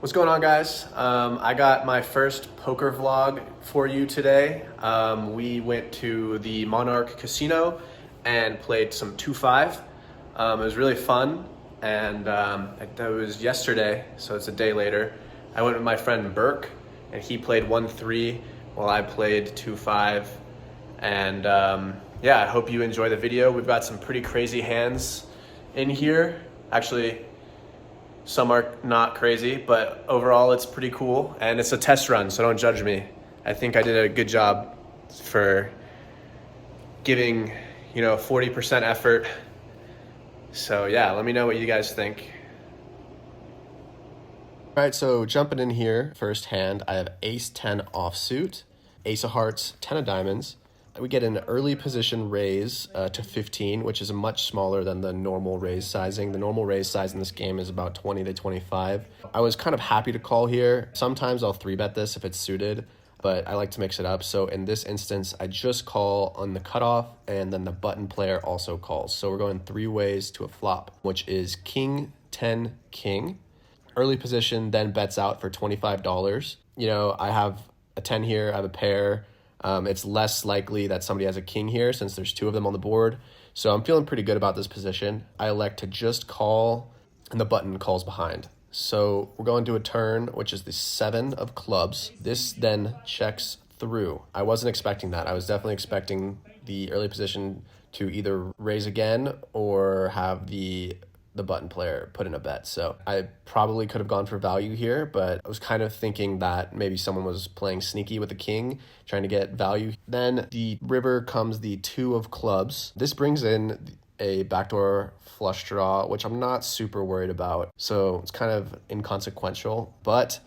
What's going on, guys? I got my first poker vlog for you today. We went to the Monarch Casino and played some 2-5. It was really fun, and that was yesterday, so it's a day later. I went with my friend Burke, and he played 1-3 while I played 2-5. And yeah, I hope you enjoy the video. We've got some pretty crazy hands in here. Actually, some are not crazy, but overall it's pretty cool. And it's a test run, so don't judge me. I think I did a good job for giving, 40% effort. So yeah, let me know what you guys think. All right, so jumping in here, first hand, I have ace-10 offsuit, ace of hearts, 10 of diamonds. We get an early position raise to 15, which is much smaller than the normal raise sizing. The normal raise size in this game is about 20 to 25. I was kind of happy to call here. Sometimes I'll 3-bet this if it's suited, but I like to mix it up. So in this instance, I just call on the cutoff, and then the button player also calls. So we're going 3 ways to a flop, which is king, 10, king. Early position then bets out for $25. I have a 10 here, I have a pair. It's less likely that somebody has a king here since there's 2 of them on the board. So I'm feeling pretty good about this position. I elect to just call, and the button calls behind. So we're going to a turn, which is the 7 of clubs. This then checks through. I wasn't expecting that. I was definitely expecting the early position to either raise again or have the button player put in a bet. So I probably could have gone for value here, but I was kind of thinking that maybe someone was playing sneaky with the king, trying to get value. Then the river comes the 2 of clubs. This brings in a backdoor flush draw, which I'm not super worried about. So it's kind of inconsequential, but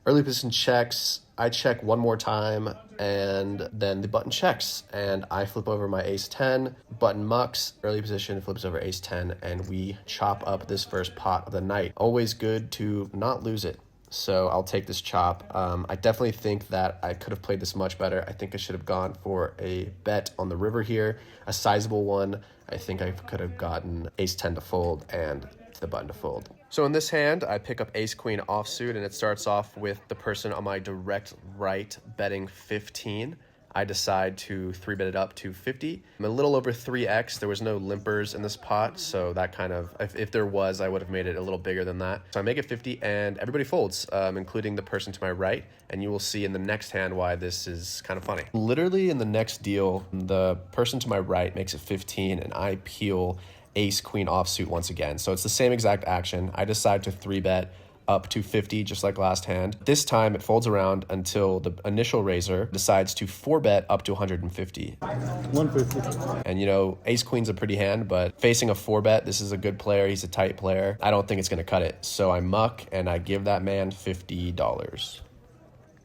early position checks. I check one more time, and then the button checks, and I flip over my ace-10, button mucks, early position flips over ace-10, and we chop up this first pot of the night. Always good to not lose it. So I'll take this chop. I definitely think that I could have played this much better. I think I should have gone for a bet on the river here, a sizable one. I think I could have gotten ace-10 to fold and the button to fold. So in this hand, I pick up ace-queen offsuit, and it starts off with the person on my direct right betting 15. I decide to 3-bet it up to 50. I'm a little over 3x. There was no limpers in this pot, so that kind of, if there was, I would have made it a little bigger than that. So I make it 50, and everybody folds, including the person to my right, and you will see in the next hand why this is kind of funny. Literally in the next deal, the person to my right makes it 15, and I peel ace-queen offsuit once again. So it's the same exact action. I decide to 3-bet up to 50, just like last hand. This time it folds around until the initial raiser decides to 4-bet up to 150. 150. And ace-queen's a pretty hand, but facing a 4-bet, this is a good player. He's a tight player. I don't think it's gonna cut it. So I muck, and I give that man $50.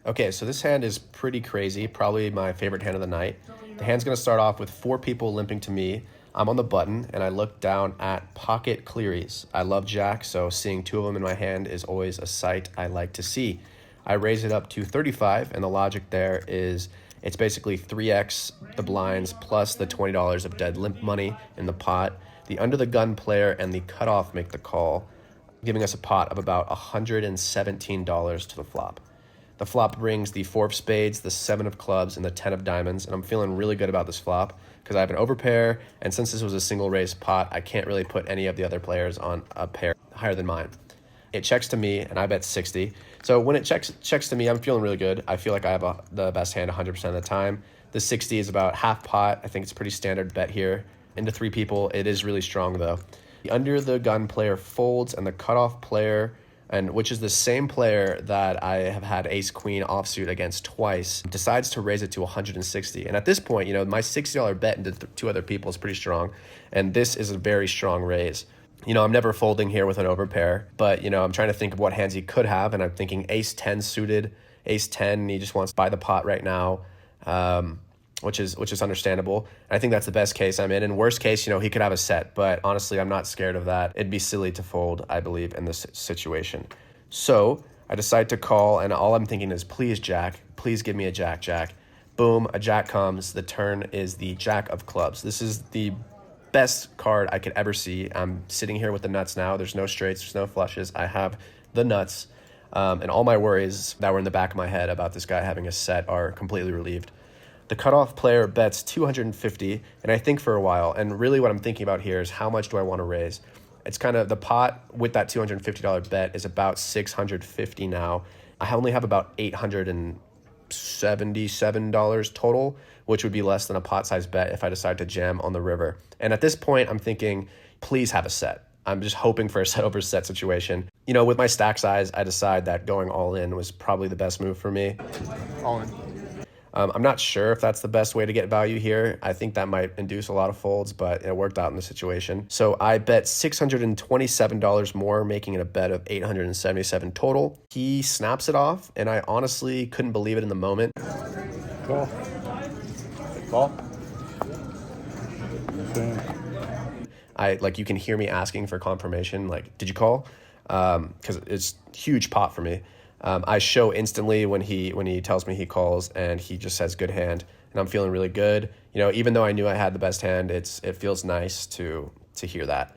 Okay, so this hand is pretty crazy. Probably my favorite hand of the night. The hand's gonna start off with 4 people limping to me. I'm on the button, and I look down at pocket clearies. I love jack, so seeing 2 of them in my hand is always a sight I like to see. I raise it up to 35, and the logic there is it's basically 3x the blinds plus the $20 of dead limp money in the pot. The under the gun player and the cutoff make the call, giving us a pot of about $117 to the flop. The flop brings the 4 of spades, the 7 of clubs, and the 10 of diamonds, and I'm feeling really good about this flop because I have an overpair, and since this was a single raise pot, I can't really put any of the other players on a pair higher than mine. It checks to me, and I bet 60. So when it checks to me, I'm feeling really good. I feel like I have the best hand 100% of the time. The 60 is about half pot. I think it's a pretty standard bet here. Into 3 people, it is really strong, though. The under the gun player folds, and the cutoff player, and which is the same player that I have had ace-queen offsuit against twice, decides to raise it to 160. And at this point, my $60 bet into 2 other people is pretty strong, and this is a very strong raise. I'm never folding here with an overpair, but, I'm trying to think of what hands he could have, and I'm thinking ace-10 suited, ace-10, and he just wants to buy the pot right now, which is understandable. And I think that's the best case I'm in. In worst case, he could have a set, but honestly, I'm not scared of that. It'd be silly to fold, I believe, in this situation. So I decide to call, and all I'm thinking is, please, jack, please give me a jack, jack. Boom, a jack comes. The turn is the jack of clubs. This is the best card I could ever see. I'm sitting here with the nuts now. There's no straights, there's no flushes. I have the nuts. And all my worries that were in the back of my head about this guy having a set are completely relieved. The cutoff player bets 250, and I think for a while, and really what I'm thinking about here is how much do I want to raise? It's kind of the pot with that $250 bet is about $650 now. I only have about $877 total, which would be less than a pot size bet if I decide to jam on the river. And at this point, I'm thinking, please have a set. I'm just hoping for a set over set situation. You know, with my stack size, I decide that going all in was probably the best move for me. All in. I'm not sure if that's the best way to get value here. I think that might induce a lot of folds, but it worked out in the situation. So I bet $627 more, making it a bet of $877 total. He snaps it off, and I honestly couldn't believe it in the moment. Call. Call. Same. You can hear me asking for confirmation, like, did you call? Because it's huge pot for me. I show instantly when he tells me he calls, and he just says good hand, and I'm feeling really good. You know, even though I knew I had the best hand, it feels nice to hear that.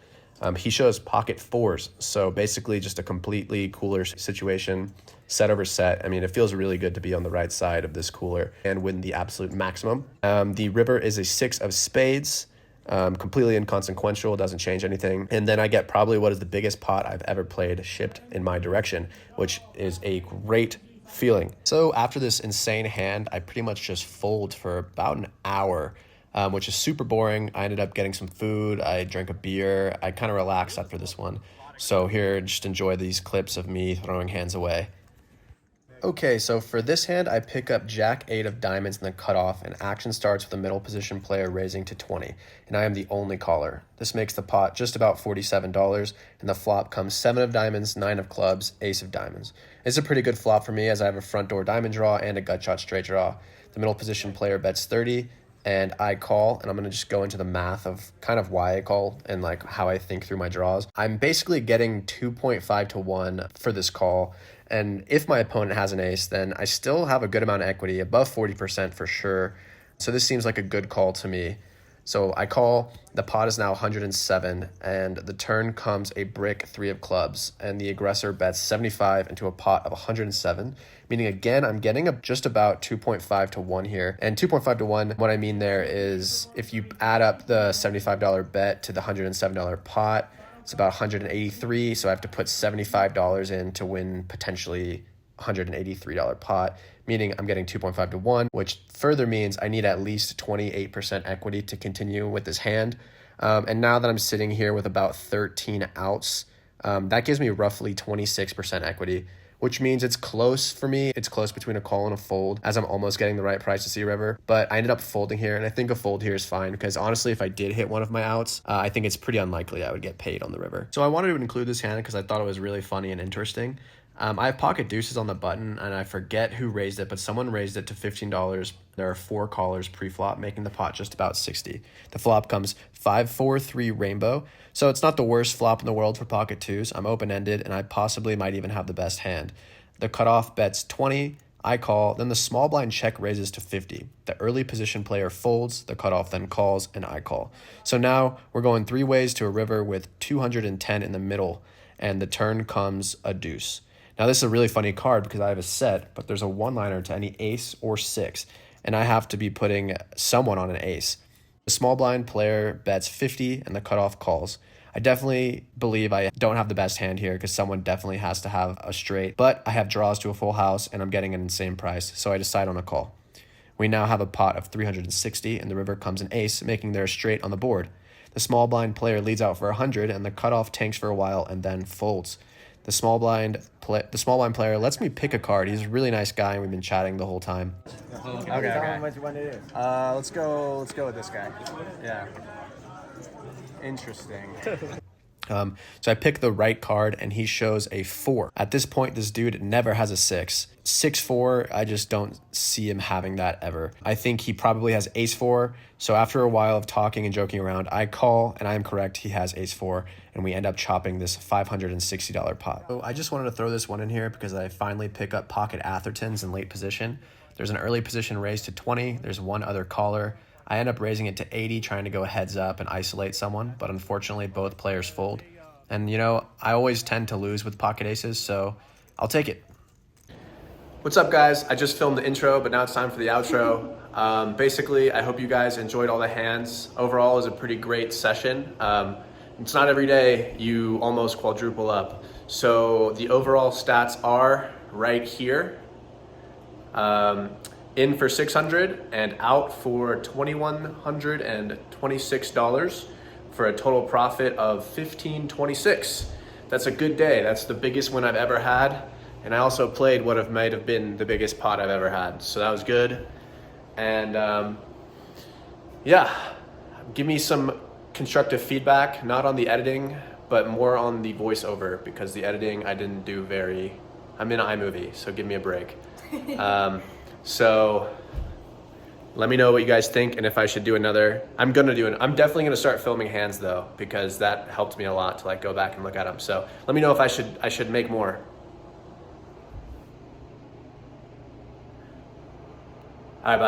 He shows pocket fours, so basically just a completely cooler situation, set over set. I mean, it feels really good to be on the right side of this cooler and win the absolute maximum. The river is a 6 of spades. Completely inconsequential, doesn't change anything. And then I get probably what is the biggest pot I've ever played shipped in my direction, which is a great feeling. So after this insane hand, I pretty much just fold for about an hour, which is super boring. I ended up getting some food. I drank a beer. I kind of relaxed after this one. So here, just enjoy these clips of me throwing hands away. Okay, so for this hand, I pick up Jack 8 of diamonds in the cutoff, and action starts with the middle position player raising to 20, and I am the only caller. This makes the pot just about $47, and the flop comes 7 of diamonds, 9 of clubs, ace of diamonds. It's a pretty good flop for me as I have a front door diamond draw and a gut shot straight draw. The middle position player bets 30, and I call, and I'm going to just go into the math of kind of why I call and like how I think through my draws. I'm basically getting 2.5 to 1 for this call. And if my opponent has an ace, then I still have a good amount of equity, above 40% for sure. So this seems like a good call to me. So I call, the pot is now 107, and the turn comes a brick 3 of clubs, and the aggressor bets 75 into a pot of 107, meaning again, I'm getting just about 2.5 to 1 here. And 2.5 to 1, what I mean there is if you add up the $75 bet to the $107 pot, it's about 183, so I have to put $75 in to win potentially $183 pot, meaning I'm getting 2.5 to 1, which further means I need at least 28% equity to continue with this hand. And now that I'm sitting here with about 13 outs, that gives me roughly 26% equity, which means it's close for me. It's close between a call and a fold, as I'm almost getting the right price to see river. But I ended up folding here, and I think a fold here is fine because honestly, if I did hit one of my outs, I think it's pretty unlikely I would get paid on the river. So I wanted to include this hand because I thought it was really funny and interesting. I have pocket deuces on the button, and I forget who raised it, but someone raised it to $15. There are 4 callers pre-flop, making the pot just about 60. The flop comes 5-4-3 rainbow, so it's not the worst flop in the world for pocket twos. I'm open-ended, and I possibly might even have the best hand. The cutoff bets 20, I call, then the small blind check raises to 50. The early position player folds, the cutoff then calls, and I call. So now we're going 3 ways to a river with 210 in the middle, and the turn comes a deuce. Now, this is a really funny card because I have a set, but there's a one-liner to any ace or 6, and I have to be putting someone on an ace. The small blind player bets 50, and the cutoff calls. I definitely believe I don't have the best hand here because someone definitely has to have a straight, but I have draws to a full house, and I'm getting an insane price, so I decide on a call. We now have a pot of 360, and the river comes an ace, making there a straight on the board. The small blind player leads out for 100, and the cutoff tanks for a while and then folds. The small blind player lets me pick a card. He's a really nice guy, and we've been chatting the whole time. Okay. Which one it is? Let's go with this guy. Yeah. Interesting. So I pick the right card, and he shows a 4. At this point, this dude never has a 6. 6-4, I just don't see him having that ever. I think he probably has ace-4. So after a while of talking and joking around, I call, and I am correct. He has ace-4, and we end up chopping this $560 pot. So I just wanted to throw this one in here because I finally pick up pocket Athertons in late position. There's an early position raised to 20. There's one other caller. I end up raising it to 80, trying to go heads up and isolate someone, but unfortunately both players fold. And, you know, I always tend to lose with pocket aces, so I'll take it. What's up, guys? I just filmed the intro, but now it's time for the outro. Basically, I hope you guys enjoyed all the hands. Overall, it was a pretty great session. It's not every day you almost quadruple up. So the overall stats are right here. In for 600 and out for $2,126 for a total profit of $1,526. That's a good day. That's the biggest win I've ever had. And I also played what might have been the biggest pot I've ever had. So that was good. And yeah, give me some constructive feedback, not on the editing, but more on the voiceover, because the editing I didn't do I'm in iMovie, so give me a break. So let me know what you guys think and if I should do another. I'm definitely gonna start filming hands though, because that helped me a lot to like go back and look at them. So let me know if I should make more. All right, bye.